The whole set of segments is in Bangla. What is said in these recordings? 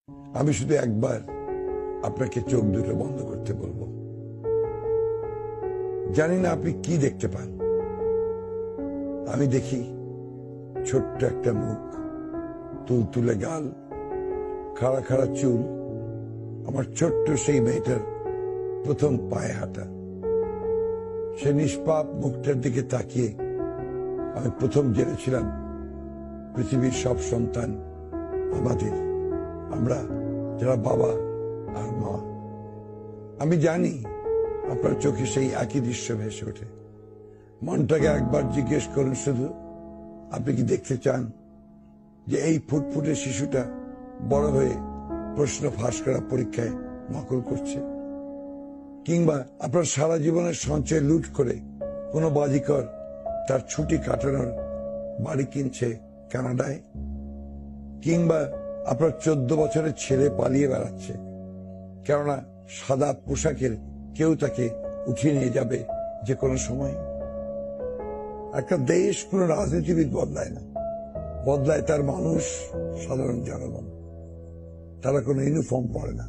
আমি শুধু একবার আপনাকে চোখ দুটো বন্ধ করতে বলবো। জানি না আপনি কি দেখতে পান। আমি দেখি ছোট্ট একটা মুখ, তুলতুলে গাল, খাড়া খাড়া চুল, আমার ছোট্ট সেই মেয়েটার প্রথম পায়ে হাঁটা। সে নিষ্পাপ মুখটার দিকে তাকিয়ে আমি প্রথম জেনেছিলাম পৃথিবীর সব সন্তান আমাদের, আমরা যারা বাবা আর মা। আমি জানি আপনার চোখে সেই একই দৃশ্য ভেসে ওঠে। মনটাকে একবার জিজ্ঞেস করুন শুধু, আপনি কি দেখতে চান যে এই ফুটফুটে শিশুটা বড় হয়ে প্রশ্ন ফাঁস করা পরীক্ষায় নকল করছে? কিংবা আপনার সারা জীবনের সঞ্চয় লুট করে কোনো বাজিকর তার ছুটি কাটানোর বাড়ি কিনছে কানাডায়? কিংবা আপনার 14 বছরের ছেলে পালিয়ে বেড়াচ্ছে কেননা সাদা পোশাকের কেউ তাকে উঠিয়ে নিয়ে যাবে যে কোনো সময়? একটা দেশ কোন রাজনীতিবিদ বদলায় না, বদলায় তার মানুষ, সাধারণ জনগণ। তারা কোনো ইউনিফর্ম পরে না,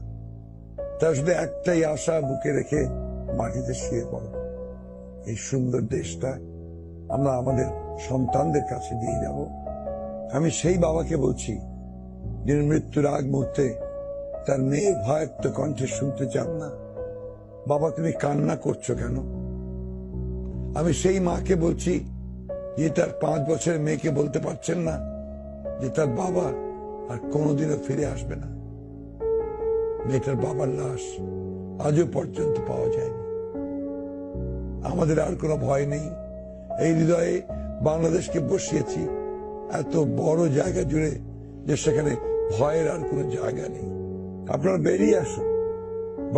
তার শুধু একটাই আশা, বুকে রেখে মাটিতে শুয়ে পড়ে। এই সুন্দর দেশটা আমরা আমাদের সন্তানদের কাছে দিয়ে যাব। আমি সেই বাবাকে বলছি যিনি মৃত্যুর আগ মুহূর্তে তার মেয়ে ভয়াক্ত কণ্ঠে শুনতে চান না, বাবা তুমি কান্না করছো কেন? আমি সেই মাকে বলছি যে তার 5 বছরের মেয়েকে বলতে পারছেন না যে তার বাবা আর কোনোদিনও ফিরে আসবে না। মেয়েটার বাবার লাশ আজও পর্যন্ত পাওয়া যায়নি। আমাদের আর কোনো ভয় নেই। এই হৃদয়ে বাংলাদেশকে বসিয়েছি এত বড় জায়গা জুড়ে যে সেখানে ভয়ের আর কোনো জায়গা নেই। আপনারা বেরিয়ে আসুন।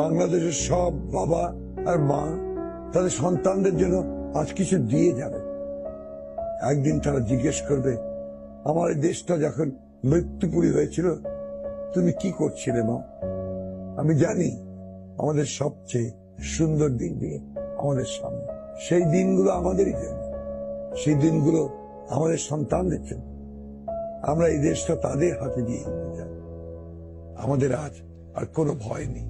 বাংলাদেশের সব বাবা আর মা তাদের সন্তানদের জন্য আজ কিছু দিয়ে যাবে। একদিন তারা জিজ্ঞেস করবে, আমার এই দেশটা যখন মৃত্যুপুরী হয়েছিল তুমি কি করছিলে মা? আমি জানি আমাদের সবচেয়ে সুন্দর দিন দিয়ে আমাদের সামনে। সেই দিনগুলো আমাদেরই জন্য, সেই দিনগুলো আমাদের সন্তানদের জন্য। আমরা এই দেশটা তাদের হাতে দিয়ে দিতে চাই। আমাদের আজ আর কোনো ভয় নেই।